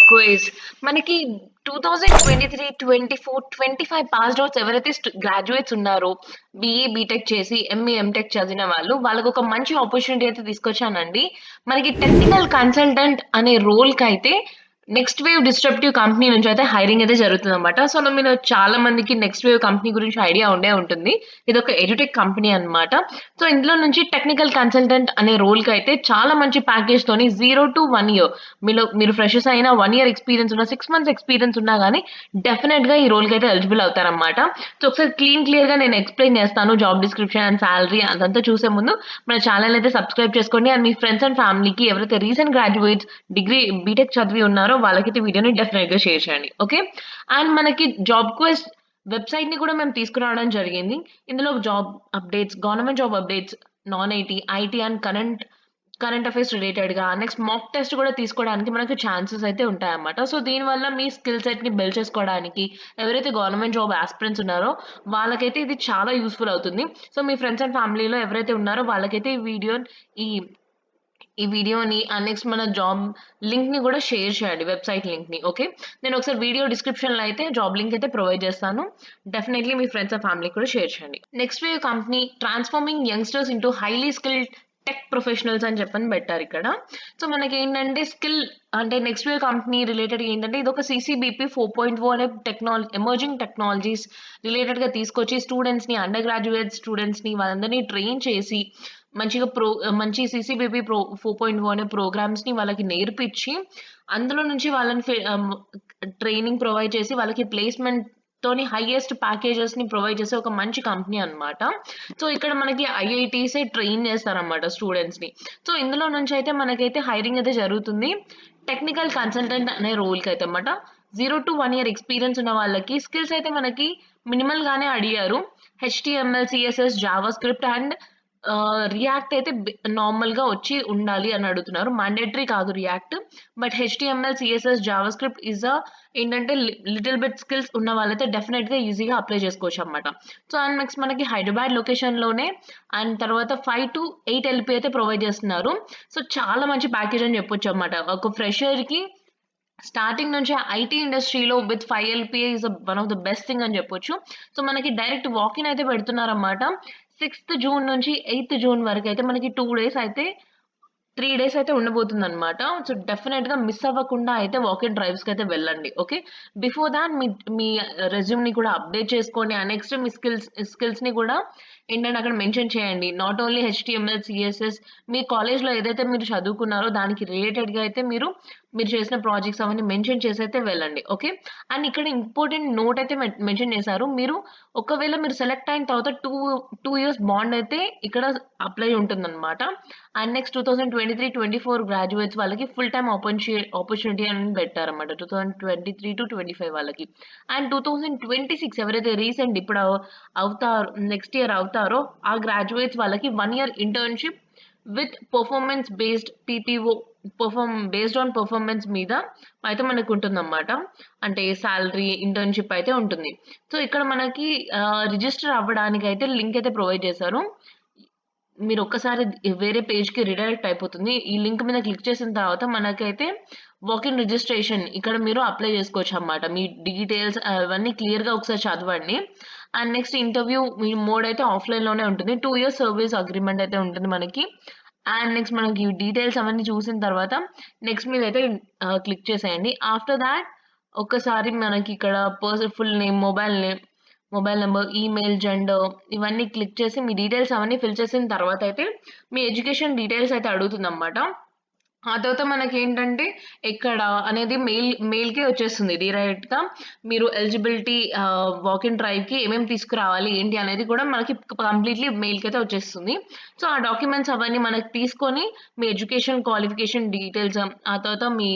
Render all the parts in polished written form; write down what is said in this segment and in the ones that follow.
Quiz. మనకి 2023, 24, 25 passed outs ఎవరైతే graduates ఉన్నారో, బీఈ, బీటెక్ చేసి ఎంఈ, ఎంటెక్ చదివిన వాళ్ళకొక మంచి ఆపర్చునిటీ అయితే తీసుకొచ్చానండి. మనకి టెక్నికల్ కన్సల్టెంట్ అనే రోల్‌కైతే నెక్స్ట్ వేవ్ డిస్ట్రప్టివ్ కంపెనీ నుంచి అయితే హైరింగ్ అయితే జరుగుతుందన్నమాట. సో, మీలో చాలా మందికి నెక్స్ట్ వేవ్ కంపెనీ గురించి ఐడియా ఉండే ఉంటుంది. ఇదొక ఎడ్యుటెక్ కంపెనీ అన్నమాట. సో, ఇందులో నుంచి టెక్నికల్ కన్సల్టెంట్ అనే రోల్‌కైతే చాలా మంచి ప్యాకేజ్‌తోని 0-1 ఇయర్ మీరు ఫ్రెషర్స్ అయినా 1 ఇయర్ ఎక్స్‌పీరియన్స్ ఉన్న, 6 మంత్స్ ఎక్స్‌పీరియన్స్ ఉన్నా గానీ డెఫినెట్‌గా ఈ రోల్‌కైతే ఎలిజిబుల్ అవుతారన్నమాట. సో, ఒకసారి క్లియర్‌గా నేను ఎక్స్‌ప్లెయిన్ చేస్తాను. జాబ్ డిస్క్రిప్షన్ అండ్ సాలరీ అదంతా చూసే ముందు మన ఛానెల్ అయితే సబ్స్క్రైబ్ చేసుకోండి. అండ్ మీ ఫ్రెండ్స్ అండ్ ఫ్యామిలీకి ఎవరైతే రీసెంట్ గ్రాడ్యుయేట్స్ డిగ్రీ, బీటెక్ చదివి ఉన్నారో వాళ్ళకైతే వీడియోని డెఫినెట్‌గా షేర్ చేయండి. ఓకే. అండ్ మనకి జాబ్ క్వెస్ట్ వెబ్‌సైట్‌ని కూడా మేము తీసుకురావడం జరిగింది. ఇందులో job updates, government job updates, non IT, IT and current affairs రిలేటెడ్‌గా నెక్స్ట్ మాక్ టెస్ట్ కూడా తీసుకోవడానికి మనకు ఛాన్సెస్ అయితే ఉంటాయన్నమాట. సో, దీనివల్ల మీ స్కిల్ సెట్‌ని బిల్డ్ చేసుకోవడానికి ఎవరైతే గవర్నమెంట్ జాబ్ యాస్పిరెంట్స్ ఉన్నారో వాళ్ళకైతే ఇది చాలా యూజ్‌ఫుల్ అవుతుంది. సో, మీ ఫ్రెండ్స్ అండ్ ఫ్యామిలీలో ఎవరైతే ఉన్నారో వాళ్ళకైతే ఈ ఈ వీడియోని నెక్స్ట్ మన జాబ్ లింక్‌ని గూడా షేర్ చేయండి. వెబ్‌సైట్ లింక్‌ని. ఓకే. నేను ఒకసారి వీడియో డిస్క్రిప్షన్‌లో అయితే జాబ్ లింక్ అయితే ప్రొవైడ్ చేస్తాను. డెఫినైట్‌లీ మీ ఫ్రెండ్స్ అండ్ ఫ్యామిలీకి కూడా షేర్ చేయండి. Next wave company transforming youngsters into highly skilled tech professionals అని చెప్పని పెట్టారిక్కడ. సో, మనకేంటంటే అంటే నెక్స్ట్ వేవ్ కంపెనీ రిలేటెడ్‌గా ఏంటంటే ఇదొక సీసీబీపీ 4.0 అనే ఎమర్జింగ్ టెక్నాలజీస్ రిలేటెడ్‌గా తీసుకొచ్చి స్టూడెంట్స్‌ని, అండర్ గ్రాడ్యుయేట్ స్టూడెంట్స్‌ని వాళ్ళందరినీ ట్రైన్ చేసి మంచి సీసీబీబీ 4.0 అనే ప్రోగ్రామ్స్‌ని వాళ్ళకి నేర్పిచ్చి, అందులో నుంచి ట్రైనింగ్ ప్రొవైడ్ చేసి వాళ్ళకి ప్లేస్‌మెంట్‌తోని హైయెస్ట్ ప్యాకేజెస్‌ని ప్రొవైడ్ చేసే ఒక మంచి కంపెనీ అన్నమాట. సో, ఇక్కడ మనకి ఐఐటీసే ట్రైన్ చేస్తారన్నమాట స్టూడెంట్స్‌ని. సో, ఇందులో నుంచయితే మనకైతే హైరింగ్ అయితే జరుగుతుంది. టెక్నికల్ కన్సల్టెంట్ అనే రోల్‌కైతే అన్నమాట. 0-1 ఇయర్ ఎక్స్‌పీరియన్స్ ఉన్న వాళ్ళకి స్కిల్స్ అయితే మనకి మినిమల్‌గానే అడిగారు. HTML, CSS, Java script and react అయితే నార్మల్‌గా వచ్చి ఉండాలి అని అడుగుతున్నారు. మాండేటరీ కాదు react. But HTML, CSS, Java script ఏంటంటే లిటిల్ బిట్ స్కిల్స్ ఉన్న వాళ్ళైతే డెఫినెట్‌గా ఈజీగా అప్లై చేసుకోవచ్చనమాట. సో, అండ్ నెక్స్ట్ మనకి హైదరాబాద్ లొకేషన్‌లోనే అండ్ తర్వాత 5-8 ఎల్‌పీ అయితే ప్రొవైడ్ చేస్తున్నారు. సో, చాలా మంచి ప్యాకేజ్ అని చెప్పొచ్చనమాట. ఒక ఫ్రెషర్‌కి స్టార్టింగ్ నుంచే ఐటీ ఇండస్ట్రీలో with 5 LPA one of the best thing అని చెప్పొచ్చు. సో, మనకి డైరెక్ట్ వాక్ ఇన్ అయితే పెడుతున్నారన్నమాట. 6థ్ జూన్ నుంచి 8థ్ జూన్ వరకైతే మనకి 2 డేస్ అయితే 3 డేస్ అయితే ఉండబోతుందనమాట. సో, డెఫినెట్‌గా మిస్ అవ్వకుండా అయితే వాకిన్ డ్రైవ్స్‌కైతే వెళ్ళండి. ఓకే. బిఫోర్ థాట్ మీ రెజ్యూమ్‌ని కూడా అప్డేట్ చేసుకోండి. నెక్స్ట్ మీ స్కిల్స్‌ని కూడా ఏంటంటే అక్కడ మెన్షన్ చేయండి. నాట్ ఓన్లీ హెచ్‌టీఎంఎల్, సీఎస్ఎస్ మీ కాలేజ్‌లో ఏదైతే మీరు చదువుకున్నారో దానికి రిలేటెడ్‌గా అయితే మీరు చేసిన ప్రాజెక్ట్స్ అవన్నీ మెన్షన్ చేసైతే వెళ్ళండి. ఓకే. అండ్ ఇక్కడ ఇంపార్టెంట్ నోట్ అయితే మెన్షన్ చేశారు. ఒకవేళ మీరు సెలెక్ట్ అయిన తర్వాత 2 ఇయర్స్ బాండ్ అయితే ఇక్కడ అప్లై ఉంటుందన్నమాట. అండ్ నెక్స్ట్ 2023-24 గ్రాడ్యుయేట్స్ వాళ్ళకి ఫుల్ టైమ్ ఆపర్చునిటీ అని పెట్టారన్నమాట. 2023-25 వాళ్ళకి. అండ్ 2026 ఎవరైతే రీసెంట్ ఇప్పుడు నెక్స్ట్ ఇయర్ అవుతారో ఆ గ్రాడ్యుయేట్స్ వాళ్ళకి 1 year internship with performance based PPO based on performance మీద అయితే మనకుంటుందన్నమాట. అంటే సాలరీ, ఇంటర్న్‌షిప్ అయితే ఉంటుంది. సో, ఇక్కడ మనకి రిజిస్టర్ అవ్వడానికైతే లింక్ అయితే ప్రొవైడ్ చేశారు. మీరొక్కసారి వేరే పేజ్‌కి రిడైరెక్ట్ అయిపోతుంది. ఈ లింక్ మీద క్లిక్ చేసిన తర్వాత మనకైతే వాకిన్ రిజిస్ట్రేషన్ ఇక్కడ మీరు అప్లై చేసుకోవచ్చనమాట. మీ డీటెయిల్స్ అవన్నీ క్లియర్‌గా ఒకసారి చదవండి. And next interview me mode అయితే ఆఫ్‌లైన్‌లోనే ఉంటుంది. 2 ఇయర్స్ సర్వీస్ అగ్రీమెంట్ అయితే ఉంటుంది మనకి. అండ్ నెక్స్ట్ మనకి డీటెయిల్స్ అవన్నీ చూసిన తర్వాత నెక్స్ట్ మీదైతే క్లిక్ చేసేయండి. ఆఫ్టర్ థాట్ ఒక్కసారి మనకి ఇక్కడ full name, mobile number, email, gender ఇవన్నీ క్లిక్ చేసి మీ డీటెయిల్స్ అవన్నీ ఫిల్ చేసిన తర్వాతయితే మీ ఎడ్యుకేషన్ డీటెయిల్స్ అయితే అడుగుతుందనమాట. ఆ తర్వాత మనకేంటంటే ఎక్కడ అనేది మెయిల్‌కే వచ్చేస్తుంది డైరెక్ట్‌గా. మీరు ఎలిజిబిలిటీ వాకిన్ డ్రైవ్‌కి ఏమేమి తీసుకురావాలి, ఏంటి అనేది కూడా మనకి కంప్లీట్‌లీ మెయిల్‌కైతే వచ్చేస్తుంది. సో, ఆ డాక్యుమెంట్స్ అవన్నీ మనకి తీసుకొని మీ ఎడ్యుకేషన్ క్వాలిఫికేషన్ డీటెయిల్స్ ఆ తర్వాత మీ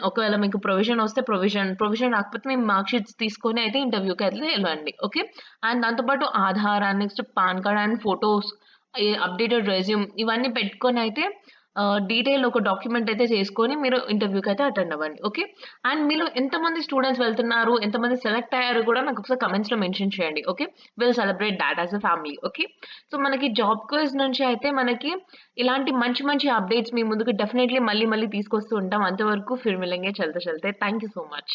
ఒకవేళ మీకు ప్రొవిజన్ వస్తే ప్రొవిజన్ రాకపోతే మీ మార్క్ షీట్స్ తీసుకొని అయితే ఇంటర్వ్యూకైతే ఎళ్ళండి. ఓకే. అండ్ దాంతో పాటు Aadhaar next pan card and photos updated resume ఇవన్నీ పెట్టుకొనైతే డీటెయిల్ ఒక డాక్యుమెంట్ అయితే చేసుకొని మీరు ఇంటర్వ్యూకైతే అటెండ్ అవ్వండి. ఓకే. అండ్ మీలో ఎంతమంది స్టూడెంట్స్ వెళ్తున్నారు? ఎంతమంది సెలెక్ట్ అయ్యారో కూడా నాకొకసారి కమెంట్స్‌లో మెన్షన్ చేయండి. Okay. Will celebrate that as a family. Okay. So, మనకి జాబ్ క్విజ్ నుంచి అయితే మనకి ఇలాంటి మంచి మంచి అప్డేట్స్ మీ ముందుకు డెఫినైట్‌లీ మళ్ళీ మళ్ళీ తీసుకొస్తూ ఉంటాం. అంతవరకు ఫిర్ మిలెంగే చల్తే చల్తే. Thank you so much.